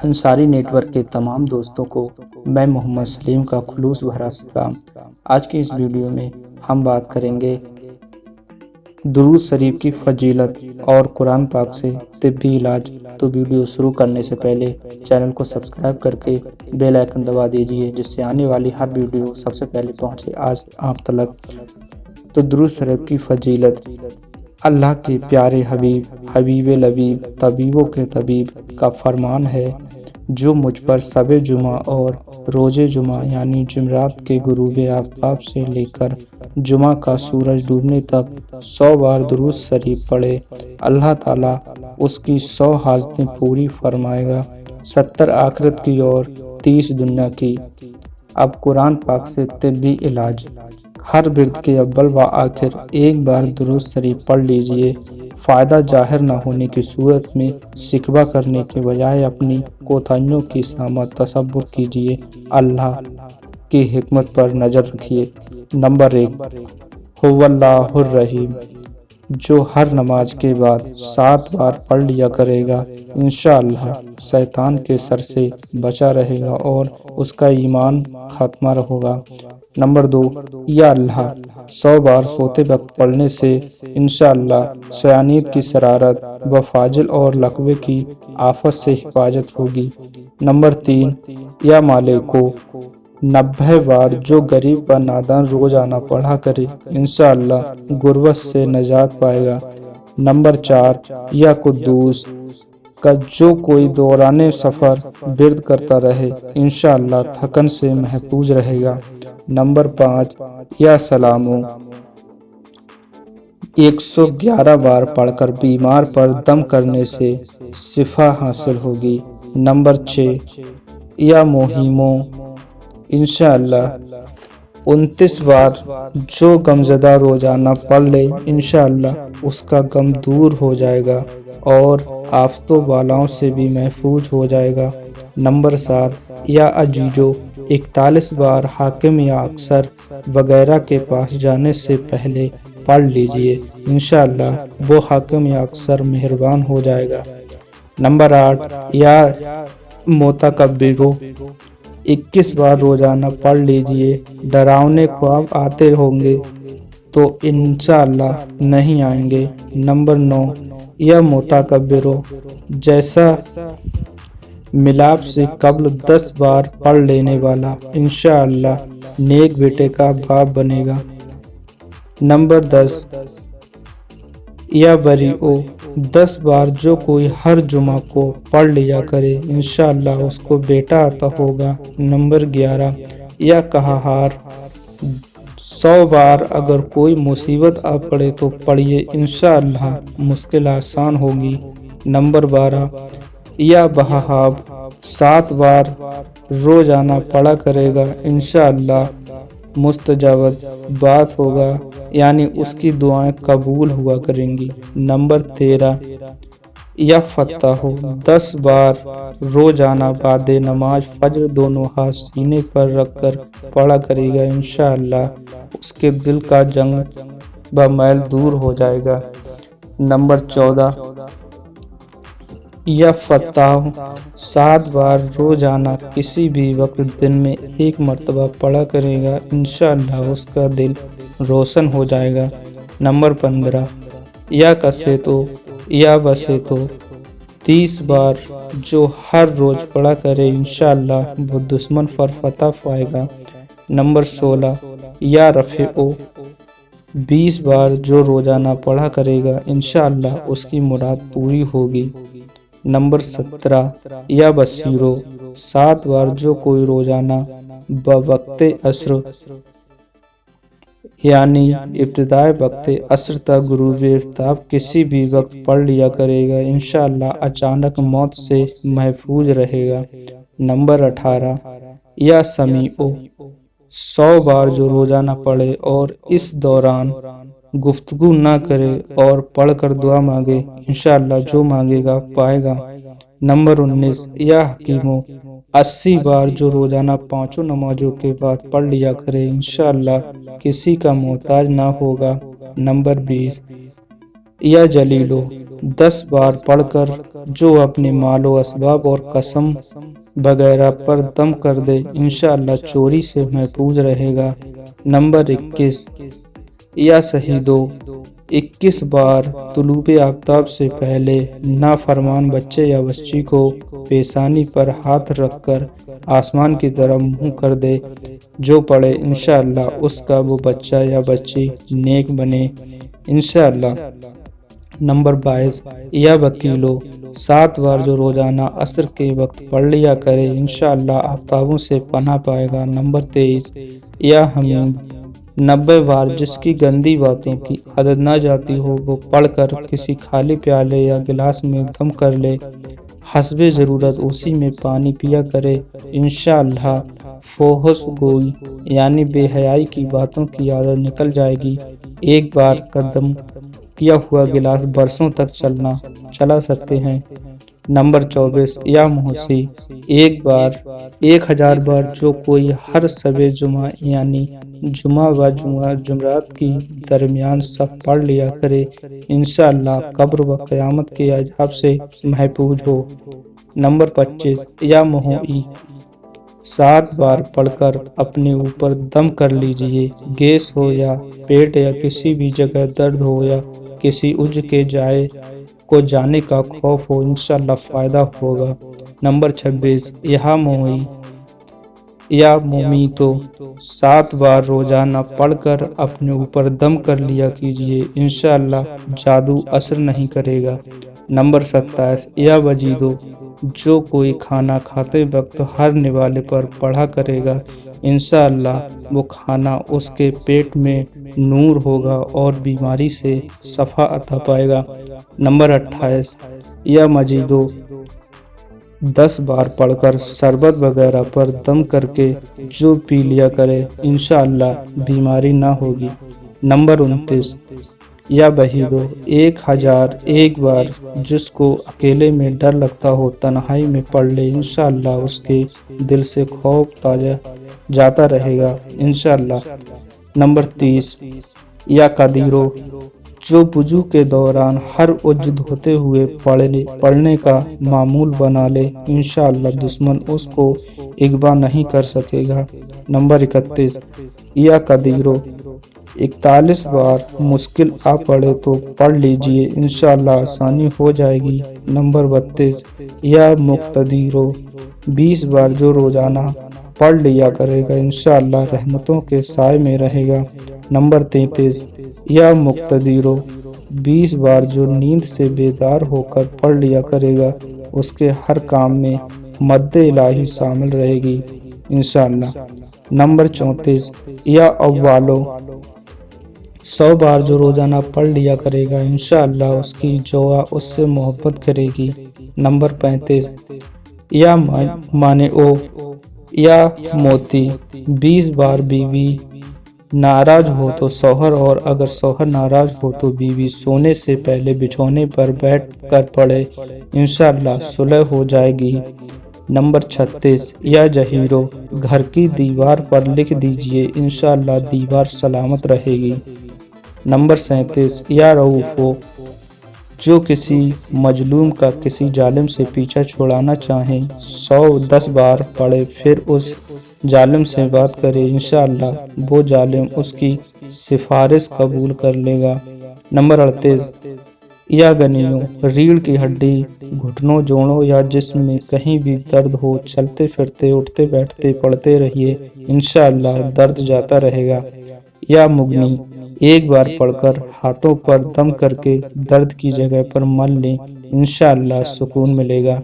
Ansari net work کے تمام دوستوں کو میں محمد سلیم کا خلوص بھرا سلام۔ آج کی اس ویڈیو میں ہم بات کریں گے درود شریف کی فضیلت اور قرآن پاک سے طبی علاج۔ تو ویڈیو شروع کرنے سے پہلے چینل کو سبسکرائب کر کے بیل آئیکن دبا دیجئے، جس سے آنے والی ہر ویڈیو سب سے پہلے پہنچے آپ تک۔ تو درود شریف کی فضیلت: اللہ کے پیارے حبیب لبیب طبیبوں کے طبیب کا فرمان ہے، جو مجھ پر شب جمعہ اور روز جمعہ یعنی جمعرات کے غروب آفتاب سے لے کر جمعہ کا سورج ڈوبنے تک 100 بار درود شریف پڑھے، اللہ تعالیٰ اس کی 100 حاجتیں پوری فرمائے گا، 70 آخرت کی اور 30 دنیا کی۔ اب قرآن پاک سے طبی علاج: ہر ورد کے اول و آخر ایک بار درود شریف پڑھ لیجئے۔ فائدہ ظاہر نہ ہونے کی صورت میں شکوہ کرنے کے بجائے اپنی کوتاہیوں کی سامت تصور کیجئے، اللہ کی حکمت پر نظر رکھیے۔ نمبر 1، هو اللہ الرحیم، جو ہر نماز کے بعد 7 بار پڑھ لیا کرے گا، انشاءاللہ شیطان کے شر سے بچا رہے گا اور اس کا ایمان خاتمہ ہوگا۔ نمبر 2، یا اللہ 100 بار سوتے وقت پڑھنے سے انشاءاللہ شیاطین کی شرارت و فاجل اور لقوے کی آفت سے حفاظت ہوگی۔ نمبر 3، یا مالکو 90 بار جو غریب و نادان روزانہ پڑھا کرے، انشاءاللہ غربت سے نجات پائے گا۔ نمبر 4، یا قدوس کا جو کوئی دوران سفر ورد کرتا رہے، انشاءاللہ تھکن سے محفوظ رہے گا۔ نمبر 5، یا سلامو 111 بار پڑھ کر بیمار پر دم کرنے سے شفا حاصل ہوگی۔ نمبر 6، یا مہیمو انشاءاللہ 29 بار جو غمزدہ روزانہ پڑھ لے، انشاءاللہ اس کا غم دور ہو جائے گا اور آفت و بلاؤں سے بھی محفوظ ہو جائے گا۔ نمبر 7، یا عزیزو 41 بار حاکم یا افسر وغیرہ کے پاس جانے سے پہلے پڑھ لیجئے، انشاءاللہ وہ حاکم یا افسر مہربان ہو جائے گا۔ نمبر 8، یا متکبرو 21 بار روزانہ پڑھ لیجئے، ڈراؤنے خواب آتے ہوں گے تو انشاءاللہ نہیں آئیں گے۔ نمبر 9، یا متکبرو جیسا ملاپ سے قبل 10 بار پڑھ لینے والا، انشاءاللہ نیک بیٹے کا باپ بنے گا۔ نمبر 10، یا بریئو 10 بار جو کوئی ہر جمعہ کو پڑھ لیا کرے، انشاءاللہ اس کو بیٹا عطا ہوگا۔ نمبر 11، یا قہار 100 بار اگر کوئی مصیبت آ پڑے تو پڑھیے، انشاءاللہ مشکل آسان ہوگی۔ نمبر 12، یا بہاب 7 بار روزانہ پڑھا کرے گا، انشاءاللہ مستجاب بات ہوگا، یعنی اس کی دعائیں قبول ہوا کریں گی۔ نمبر 13، یا فتحو 10 بار روزانہ بعد نماز فجر دونوں ہاتھ سینے پر رکھ کر پڑھا کرے گا، انشاءاللہ اس کے دل کا جنگ و میل دور ہو جائے گا۔ نمبر 14، یا فتحو 7 بار روزانہ کسی بھی وقت دن میں 1 مرتبہ پڑھا کرے گا، انشاءاللہ اس کا دل روشن ہو جائے گا۔ نمبر 15، یا کسیتو یا بسیتو 30 بار جو ہر روز پڑھا کرے، انشاءاللہ وہ دشمن پر فتح پائے گا۔ نمبر 16، یا رفیعو 20 بار جو روزانہ پڑھا کرے گا، انشاءاللہ اس کی مراد پوری ہوگی۔ نمبر 17، یا بصیرو 7 بار جو کوئی روزانہ بوقت عصر یعنی ابتدائے وقت عصر تک غروب آفتاب کسی بھی وقت پڑھ لیا کرے گا، انشاءاللہ اچانک موت سے محفوظ رہے گا۔ نمبر 18، یا سمیعو 100 بار جو روزانہ پڑھے اور اس دوران گفتگو نہ کرے اور پڑھ کر دعا مانگے، انشاءاللہ جو مانگے گا پائے گا۔ نمبر 19، یا حکیمو 80 بار جو روزانہ 5 نمازوں کے بعد پڑھ لیا کرے، انشاءاللہ کسی کا محتاج نہ ہوگا۔ نمبر 20، یا جلیلو 10 بار پڑھ کر جو اپنے مال و اسباب اور قسم وغیرہ پر دم کر دے انشاءاللہ چوری سے محفوظ رہے گا۔ نمبر 21، یا شہیدو 21 بار طلوع آفتاب سے پہلے نافرمان بچے یا بچی کو پیشانی پر ہاتھ رکھ کر آسمان کی طرف منہ کر دے، جو پڑھے انشاءاللہ اس کا وہ بچہ یا بچی نیک بنے انشاءاللہ۔ نمبر 22، یا وکیلو 7 بار جو روزانہ عصر کے وقت پڑھ لیا کرے انشاءاللہ آفتابوں سے پناہ پائے گا۔ نمبر 23، یا حمید 90 بار جس کی گندی باتوں کی عادت نہ جاتی ہو وہ پڑھ کر کسی خالی پیالے یا گلاس میں دم کر لے، حسب ضرورت اسی میں پانی پیا کرے انشاءاللہ فحش گوئی یعنی بے حیائی کی باتوں کی عادت نکل جائے گی۔ ایک بار کا دم کیا ہوا گلاس برسوں تک چلا سکتے ہیں۔ نمبر 24، یا محسی 1000 بار جو کوئی ہر شب جمعہ یعنی جمعہ و جمعرات کی درمیان سب پڑھ لیا کرے انشاءاللہ قبر و قیامت کے عذاب سے محفوظ ہو۔ نمبر 25، یا محوئی 7 بار پڑھ کر اپنے اوپر دم کر لیجئے، گیس ہو یا پیٹ یا کسی بھی جگہ درد ہو یا کسی عضو کے جانے کا خوف ہو انشاءاللہ فائدہ ہوگا۔ نمبر 26، یا مومیتو 7 بار روزانہ پڑھ کر اپنے اوپر دم کر لیا کیجئے انشاءاللہ جادو اثر نہیں کرے گا۔ نمبر 27، یا وجیدو جو کوئی کھانا کھاتے وقت ہر نوالے پر پڑھا کرے گا انشاءاللہ وہ کھانا اس کے پیٹ میں نور ہوگا اور بیماری سے شفا عطا پائے گا۔ نمبر 28، یا مجیدو 10 بار پڑھ کر شربت وغیرہ پر دم کر کے جو پی لیا کرے انشاءاللہ بیماری نہ ہوگی۔ نمبر 29، یا بہیدو 1001 بار جس کو اکیلے میں ڈر لگتا ہو تنہائی میں پڑھ لے انشاءاللہ اس کے دل سے خوف جاتا رہے گا انشاءاللہ۔ نمبر 30، یا قدیرو جو وضو کے دوران ہر عضو دھوتے ہوئے پڑھنے کا معمول بنا لے انشاءاللہ دشمن اس کو اغوا نہیں کر سکے گا۔ نمبر 31، یا قدیرو 41 بار مشکل آ پڑے تو پڑھ لیجئے انشاءاللہ آسانی ہو جائے گی۔ نمبر 32، یا مقتدیرو 20 بار جو روزانہ پڑھ لیا کرے گا انشاءاللہ رحمتوں کے سائے میں رہے گا۔ نمبر 33، یا مقتدیرو 20 بار جو نیند سے بیدار ہو کر پڑھ لیا کرے گا اس کے ہر کام میں مدد الہی شامل رہے گی انشاءاللہ۔ نمبر 34، یا اوالو 100 بار جو روزانہ پڑھ لیا کرے گا انشاءاللہ اس کی جوا اس سے محبت کرے گی۔ نمبر 35، یا مانعو یا موتی 20 بار بیوی ناراض ہو تو شوہر اور اگر شوہر ناراض ہو تو بیوی سونے سے پہلے بچھونے پر بیٹھ کر پڑھے انشاءاللہ صلح ہو جائے گی۔ نمبر 36، یا جہیرو گھر کی دیوار پر لکھ دیجئے انشاءاللہ دیوار سلامت رہے گی۔ نمبر 37، یا رؤوفو جو کسی مظلوم کا کسی ظالم سے پیچھا چھڑانا چاہیں 110 بار پڑھے پھر اس ظالم سے بات کرے انشاءاللہ وہ ظالم اس کی سفارش قبول کر لے گا۔ نمبر 38، یا گنیوں ریڑھ کی ہڈی گھٹنوں جوڑوں یا جسم میں کہیں بھی درد ہو چلتے پھرتے اٹھتے بیٹھتے پڑھتے رہیے انشاءاللہ درد جاتا رہے گا۔ یا مگنی 1 بار پڑھ کر ہاتھوں پر دم کر کے درد کی جگہ پر مل لیں انشاءاللہ سکون ملے گا۔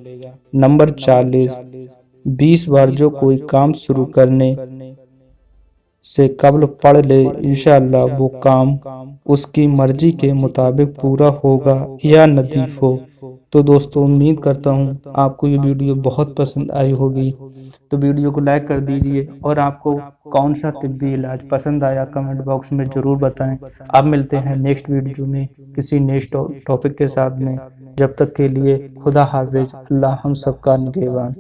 نمبر 40، 20 بار جو کوئی کام شروع کرنے سے قبل پڑھ لے انشاءاللہ وہ کام اس کی مرضی کے مطابق پورا ہوگا۔ یا ندیف ہو۔ تو دوستو امید کرتا ہوں آپ کو یہ ویڈیو بہت پسند آئی ہوگی، تو ویڈیو کو لائک کر دیجئے اور آپ کو کون سا طبی علاج پسند آیا کمنٹ باکس میں ضرور بتائیں۔ اب ملتے ہیں نیکسٹ ویڈیو میں کسی نیکسٹ ٹاپک کے ساتھ میں، جب تک کے لیے خدا حافظ، اللہ ہم سب کا نگہبان۔